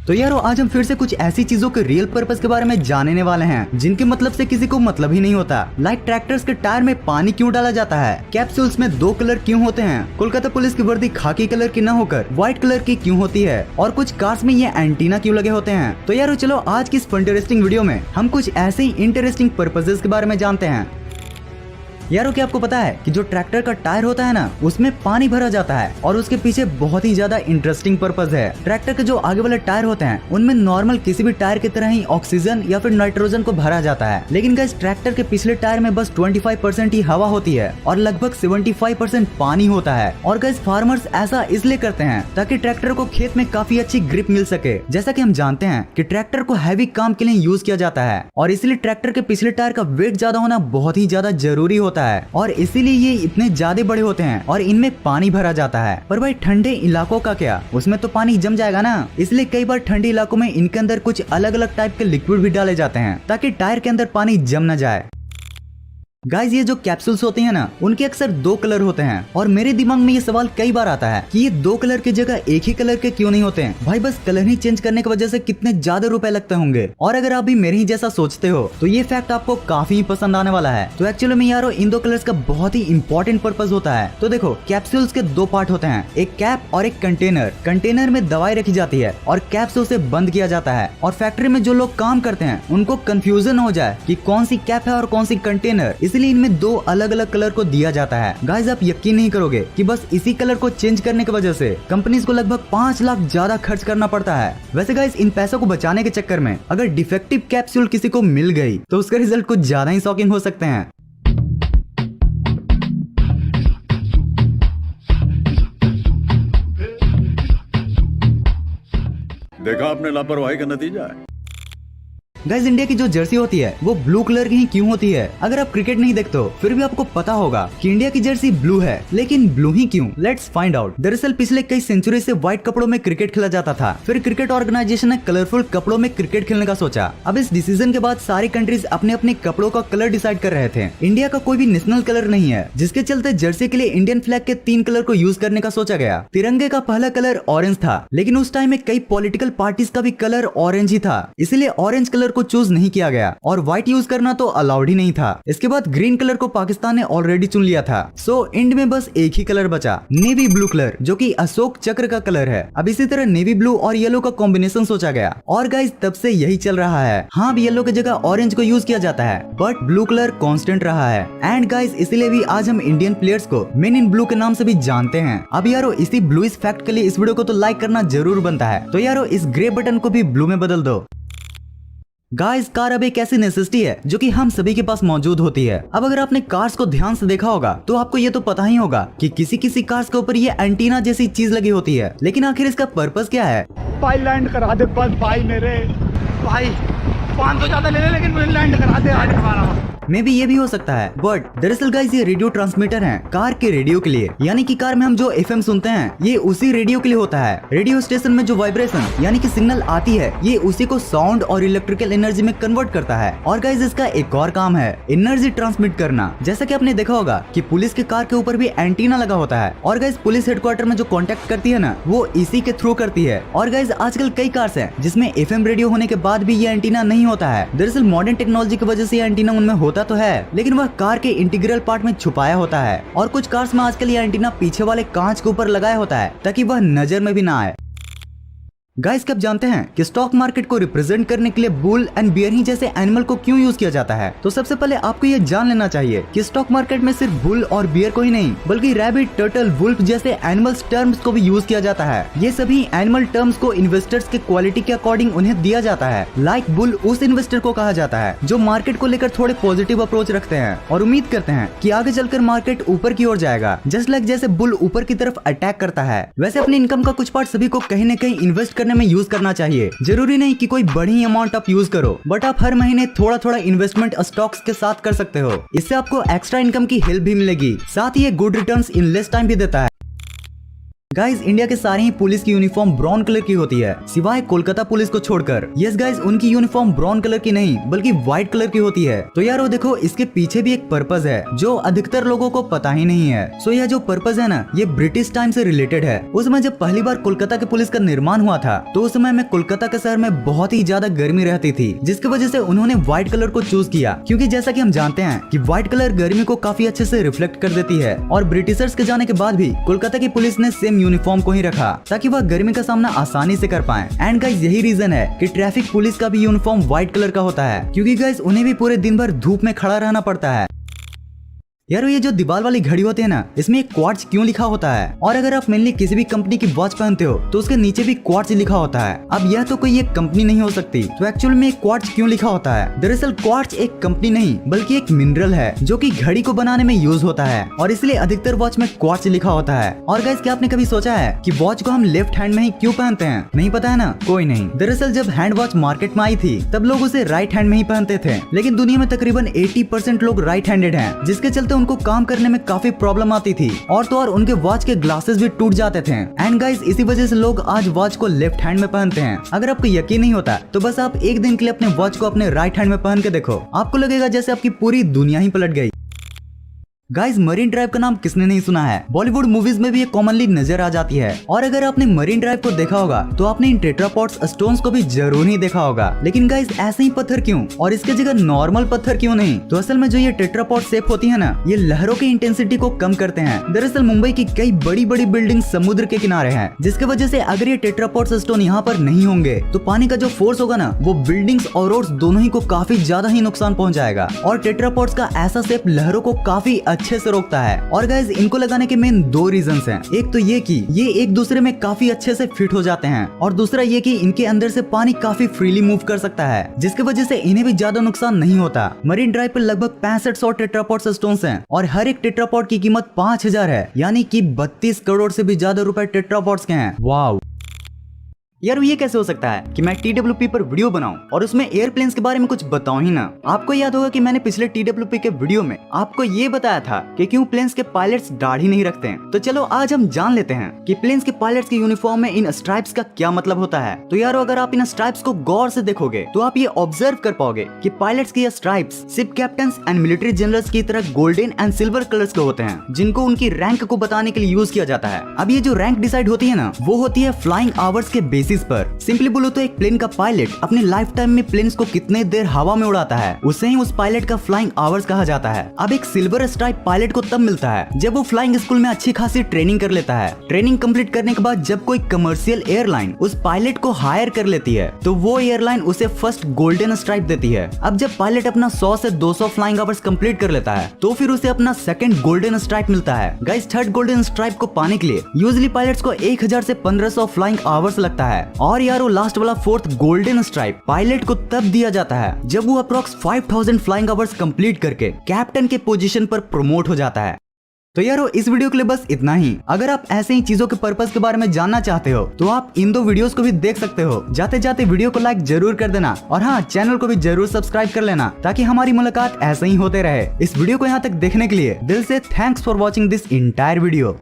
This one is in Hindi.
तो यारो आज हम फिर से कुछ ऐसी चीजों के रियल पर्पस के बारे में जानने वाले हैं जिनके मतलब से किसी को मतलब ही नहीं होता। लाइक ट्रैक्टर्स के टायर में पानी क्यों डाला जाता है, कैप्सूल्स में 2 कलर क्यों होते हैं, कोलकाता पुलिस की वर्दी खाकी कलर की न होकर व्हाइट कलर की क्यों होती है, और कुछ कार्स में ये एंटीना क्यों लगे होते हैं। तो यारो चलो आज की इस इंटरेस्टिंग वीडियो में हम कुछ ऐसे ही इंटरेस्टिंग पर्पसेस के बारे में जानते हैं। यारो क्या आपको पता है कि जो ट्रैक्टर का टायर होता है ना, उसमें पानी भरा जाता है और उसके पीछे बहुत ही ज्यादा इंटरेस्टिंग पर्पस है। ट्रैक्टर के जो आगे वाले टायर होते हैं उनमें नॉर्मल किसी भी टायर की तरह ही ऑक्सीजन या फिर नाइट्रोजन को भरा जाता है, लेकिन गाइस ट्रैक्टर के पिछले टायर में बस 25% ही हवा होती है और लगभग 75% पानी होता है। और गाइस फार्मर्स ऐसा इसलिए करते हैं ताकि ट्रैक्टर को खेत में काफी अच्छी ग्रिप मिल सके। जैसा कि हम जानते हैं कि ट्रैक्टर को हैवी काम के लिए यूज किया जाता है और इसीलिए ट्रैक्टर के पिछले टायर का वेट ज्यादा होना बहुत ही ज्यादा जरूरी होता है और इसीलिए ये इतने ज्यादा बड़े होते हैं और इनमें पानी भरा जाता है। पर भाई ठंडे इलाकों का क्या, उसमें तो पानी जम जाएगा ना, इसलिए कई बार ठंडे इलाकों में इनके अंदर कुछ अलग अलग टाइप के लिक्विड भी डाले जाते हैं ताकि टायर के अंदर पानी जम न जाए। गाइस ये जो कैप्सूल्स होते हैं ना, उनके अक्सर 2 कलर होते हैं और मेरे दिमाग में ये सवाल कई बार आता है कि ये 2 कलर की जगह एक ही कलर के क्यों नहीं होते हैं। भाई बस कलर ही चेंज करने की वजह से कितने ज्यादा रुपए लगते होंगे। और अगर आप भी मेरे ही जैसा सोचते हो तो ये फैक्ट आपको काफी पसंद आने वाला है। तो एक्चुअली में यारो इन 2 कलर्स का बहुत ही इंपॉर्टेंट पर्पस होता है। तो देखो कैप्सूल्स के 2 पार्ट होते हैं, एक कैप और एक कंटेनर। कंटेनर में दवाई रखी जाती है और कैप से उसे बंद किया जाता है और फैक्ट्री में जो लोग काम करते हैं उनको कंफ्यूजन हो जाए कि कौन सी कैप है और कौन सी कंटेनर, इसलिए इनमें 2 अलग अलग कलर को दिया जाता है। गाइस आप यकीन नहीं करोगे कि बस इसी कलर को चेंज करने की वजह से कंपनीज को लगभग 5 लाख ज्यादा खर्च करना पड़ता है। वैसे गाइस इन पैसों को बचाने के चक्कर में अगर डिफेक्टिव कैप्सूल किसी को मिल गई तो उसका रिजल्ट कुछ ज्यादा ही शॉकिंग हो सकते हैं। देखा आपने लापरवाही का नतीजा है। गाइस इंडिया की जो जर्सी होती है वो ब्लू कलर की ही क्यों होती है? अगर आप क्रिकेट नहीं देखते हो फिर भी आपको पता होगा कि इंडिया की जर्सी ब्लू है, लेकिन ब्लू ही क्यों? Let's find out. दरअसल पिछले कई सेंचुरी से व्हाइट कपड़ों में क्रिकेट खेला जाता था, फिर क्रिकेट ऑर्गेनाइजेशन ने कलरफुल कपड़ों में क्रिकेट खेलने का सोचा। अब इस डिसीजन के बाद सारी कंट्रीज अपने अपने कपड़ों का कलर डिसाइड कर रहे थे। इंडिया का कोई भी नेशनल कलर नहीं है, जिसके चलते जर्सी के लिए इंडियन फ्लैग के 3 कलर को यूज करने का सोचा गया। तिरंगे का पहला कलर ऑरेंज था, लेकिन उस टाइम में कई पॉलिटिकल पार्टीज का भी कलर ऑरेंज ही था, इसलिए ऑरेंज कलर को चूज नहीं किया गया और व्हाइट यूज करना तो अलाउड ही नहीं था। इसके बाद ग्रीन कलर को पाकिस्तान ने ऑलरेडी चुन लिया था। सो इंड में बस एक ही कलर बचा, नेवी ब्लू कलर, जो कि अशोक चक्र का कलर है। अब इसी तरह नेवी ब्लू और येलो का कॉम्बिनेशन सोचा गया और गाइस तब से यही चल रहा है। हाँ येलो की जगह ऑरेंज को यूज किया जाता है, बट ब्लू कलर कांस्टेंट रहा है। एंड गाइस इसलिए भी आज हम इंडियन प्लेयर्स को मेन इन ब्लू के नाम से भी जानते हैं। अब यारो इसी ब्लू इस फैक्ट के लिए इस वीडियो को तो लाइक करना जरूर बनता है। तो यारो इस ग्रे बटन को भी ब्लू में बदल दो। गाइस कार अब एक ऐसी नेसेसिटी है जो कि हम सभी के पास मौजूद होती है। अब अगर आपने कार्स को ध्यान से देखा होगा तो आपको ये तो पता ही होगा कि किसी किसी कार्स के ऊपर ये एंटीना जैसी चीज लगी होती है, लेकिन आखिर इसका पर्पस क्या है? भाई लैंड करा दे बस भाई, मेरे भाई 500 ज्यादा ले ले लेकिन मुझे लैंड करा दे आज हमारा। मे भी ये भी हो सकता है, बट दरअसल गाइस ये रेडियो ट्रांसमीटर हैं कार के रेडियो के लिए। यानी कि कार में हम जो एफएम सुनते हैं ये उसी रेडियो के लिए होता है। रेडियो स्टेशन में जो वाइब्रेशन यानी कि सिग्नल आती है ये उसी को साउंड और इलेक्ट्रिकल एनर्जी में कन्वर्ट करता है। और गाइस इसका एक और काम है एनर्जी ट्रांसमिट करना। जैसा कि आपने देखा होगा कि पुलिस के कार के ऊपर भी एंटीना लगा होता है और गाइस पुलिस हेडक्वार्टर में जो कॉन्टेक्ट करती है ना वो इसी के थ्रू करती है। और गाइस आजकल कई कार्स हैं जिसमें एफएम रेडियो होने के बाद भी ये एंटीना नहीं होता है। दरअसल मॉडर्न टेक्नोलॉजी की वजह से ये एंटीना उनमें होता तो है, लेकिन वह कार के इंटीग्रल पार्ट में छुपाया होता है। और कुछ कार्स में आजकल ये एंटीना पीछे वाले कांच के ऊपर लगाया होता है ताकि वह नजर में भी ना आए। गाइस कब जानते हैं कि स्टॉक मार्केट को रिप्रेजेंट करने के लिए बुल एंड बियर ही जैसे एनिमल को क्यों यूज किया जाता है? तो सबसे पहले आपको ये जान लेना चाहिए कि स्टॉक मार्केट में सिर्फ बुल और बियर को ही नहीं बल्कि रैबिट, टर्टल, वुल्फ जैसे एनिमल्स टर्म्स को भी यूज किया जाता है। ये सभी एनिमल टर्म्स को इन्वेस्टर्स के क्वालिटी के अकॉर्डिंग उन्हें दिया जाता है। लाइक बुल उस इन्वेस्टर को कहा जाता है जो मार्केट को लेकर थोड़े पॉजिटिव अप्रोच रखते हैं और उम्मीद करते हैं कि आगे चलकर मार्केट ऊपर की ओर जाएगा, जस्ट लाइक जैसे बुल ऊपर की तरफ अटैक करता है। वैसे अपनी इनकम का कुछ पार्ट सभी को कहीं न कहीं इन्वेस्ट करने में यूज करना चाहिए। जरूरी नहीं कि कोई बड़ी अमाउंट आप यूज करो, बट आप हर महीने थोड़ा थोड़ा इन्वेस्टमेंट स्टॉक्स के साथ कर सकते हो। इससे आपको एक्स्ट्रा इनकम की हेल्प भी मिलेगी, साथ ही ये good returns in less time भी देता है। गाइस इंडिया के सारे ही पुलिस की यूनिफॉर्म ब्राउन कलर की होती है सिवाय कोलकाता पुलिस को छोड़कर। यस गाइस, उनकी यूनिफॉर्म ब्राउन कलर की नहीं बल्कि व्हाइट कलर की होती है। तो यार वो देखो, इसके पीछे भी एक पर्पज है जो अधिकतर लोगों को पता ही नहीं है। सो यह जो पर्पज है ना, ये ब्रिटिश टाइम से रिलेटेड है। उस समय जब पहली बार कोलकाता के पुलिस का निर्माण हुआ था तो उस समय में कोलकाता के शहर में बहुत ही ज्यादा गर्मी रहती थी, जिसकी वजह से उन्होंने व्हाइट कलर को चूज किया, क्योंकि जैसा कि हम जानते हैं कि व्हाइट कलर गर्मी को काफी अच्छे से रिफ्लेक्ट कर देती है। और ब्रिटिशर्स के जाने के बाद भी कोलकाता की पुलिस ने सेम यूनिफॉर्म को ही रखा ताकि वह गर्मी का सामना आसानी से कर पाए। एंड गाइस यही रीजन है कि ट्रैफिक पुलिस का भी यूनिफॉर्म व्हाइट कलर का होता है, क्योंकि गाइस उन्हें भी पूरे दिन भर धूप में खड़ा रहना पड़ता है। यार ये जो दीवार वाली घड़ी होती है ना, इसमें एक क्वार्ट्ज क्यों लिखा होता है? और अगर आप मेनली किसी भी कंपनी की वॉच पहनते हो तो उसके नीचे भी क्वार्ट्ज लिखा होता है। अब यह तो कोई एक कंपनी नहीं हो सकती, तो एक्चुअल में क्वार्ट्ज क्यों लिखा होता है? दरअसल क्वार्ट्ज एक कंपनी नहीं बल्कि एक मिनरल है जो कि घड़ी को बनाने में यूज होता है, और इसलिए अधिकतर वॉच में क्वार्ट्ज लिखा होता है। और गाइस, क्या आपने कभी सोचा है कि वॉच को हम लेफ्ट हैंड में ही क्यों पहनते हैं? नहीं पता है ना? कोई नहीं। दरअसल जब हैंड वॉच मार्केट में आई थी तब लोग उसे राइट हैंड में ही पहनते थे, लेकिन दुनिया में तकरीबन 80% लोग राइट हैंडेड हैं, जिसके चलते उनको काम करने में काफी प्रॉब्लम आती थी, और तो और उनके वॉच के ग्लासेस भी टूट जाते थे। एंड गाइस इसी वजह से लोग आज वॉच को लेफ्ट हैंड में पहनते हैं। अगर आपको यकीन नहीं होता तो बस आप एक दिन के लिए अपने वॉच को अपने राइट हैंड में पहन के देखो, आपको लगेगा जैसे आपकी पूरी दुनिया ही पलट गई। गाइस मरीन ड्राइव का नाम किसने नहीं सुना है? बॉलीवुड मूवीज में भी ये कॉमनली नजर आ जाती है। और अगर आपने मरीन ड्राइव को देखा होगा तो आपने इन टेट्रापॉड्स स्टोन्स को भी जरूर ही देखा होगा। लेकिन गाइस ऐसे ही पत्थर क्यों, और इसके जगह नॉर्मल पत्थर क्यों नहीं? तो असल में जो ये टेट्रापॉड शेप होती है ना, ये लहरों की इंटेंसिटी को कम करते हैं। दरअसल मुंबई की कई बड़ी बड़ी बिल्डिंग समुद्र के किनारे हैं, जिसकी वजह से अगर ये टेट्रापॉड्स स्टोन यहाँ पर नहीं होंगे तो पानी का जो फोर्स होगा ना, वो बिल्डिंग्स और रोड्स दोनों ही को काफी ज्यादा ही नुकसान पहुंचाएगा। और टेट्रापॉड्स का ऐसा शेप लहरों को काफी अच्छे से रोकता है। और गाइस इनको लगाने के मेन दो रीजंस हैं। एक तो ये कि ये एक दूसरे में काफी अच्छे से फिट हो जाते हैं, और दूसरा ये कि इनके अंदर से पानी काफी फ्रीली मूव कर सकता है, जिसकी वजह से इन्हें भी ज्यादा नुकसान नहीं होता। मरीन ड्राइव पर लगभग 6500 टेट्रापॉड स्टोन्स हैं, और हर एक टेट्रापॉड की कीमत 5000 है, यानी कि 32 करोड़ से भी ज्यादा रुपए टेट्रापॉड्स के हैं। वाव यार ये कैसे हो सकता है कि मैं TWP पर वीडियो बनाऊं और उसमें एयरप्लेन्स के बारे में कुछ बताऊं ही ना। आपको याद होगा कि मैंने पिछले TWP के वीडियो में आपको ये बताया था कि क्यों प्लेन्स के पायलट्स दाढ़ी नहीं रखते हैं। तो चलो आज हम जान लेते हैं कि प्लेन्स के पायलट्स के यूनिफॉर्म में इन स्ट्राइप्स का क्या मतलब होता है। तो यारो अगर आप इन स्ट्राइप्स को गौर से देखोगे तो आप ये ऑब्जर्व कर पाओगे कि पायलट्स की ये stripes ship captains and military generals की तरह गोल्डन एंड सिल्वर कलर्स के होते हैं, जिनको उनकी रैंक को बताने के लिए यूज किया जाता है। अब ये जो रैंक डिसाइड होती है ना, वो होती है फ्लाइंग आवर्स के बेसिस पर। सिंपली बोलो तो एक प्लेन का पायलट अपने लाइफ टाइम में प्लेन्स को कितने देर हवा में उड़ाता है, उसे ही उस पायलट का फ्लाइंग आवर्स कहा जाता है। अब एक सिल्वर स्ट्राइप पायलट को तब मिलता है जब वो फ्लाइंग स्कूल में अच्छी खासी ट्रेनिंग कर लेता है। ट्रेनिंग कंप्लीट करने के बाद जब कोई कमर्शियल एयरलाइन उस पायलट को हायर कर लेती है तो वो एयरलाइन उसे फर्स्ट गोल्डन स्ट्राइप देती है। अब जब पायलट अपना 100 से 200 फ्लाइंग आवर्स कंप्लीट कर लेता है तो फिर उसे अपना सेकंड गोल्डन स्ट्राइप मिलता है। गाइस थर्ड गोल्डन स्ट्राइप को पाने के लिए यूजुअली पायलट्स को 1000 से 1500 फ्लाइंग आवर्स लगता है। और यार लास्ट वाला फोर्थ गोल्डन स्ट्राइप पायलट को तब दिया जाता है जब वो अप्रॉक्स 5000 फ्लाइंग आवर्स कंप्लीट करके कैप्टन के पोजीशन पर प्रमोट हो जाता है। तो यारो इस वीडियो के लिए बस इतना ही। अगर आप ऐसे ही चीजों के पर्पस के बारे में जानना चाहते हो तो आप इन दो वीडियोस को भी देख सकते हो। जाते जाते वीडियो को लाइक जरूर कर देना, और हाँ चैनल को भी जरूर सब्सक्राइब कर लेना ताकि हमारी मुलाकात ऐसे ही होते रहे। इस वीडियो को यहाँ तक देखने के लिए दिल से thanks for watching this entire video.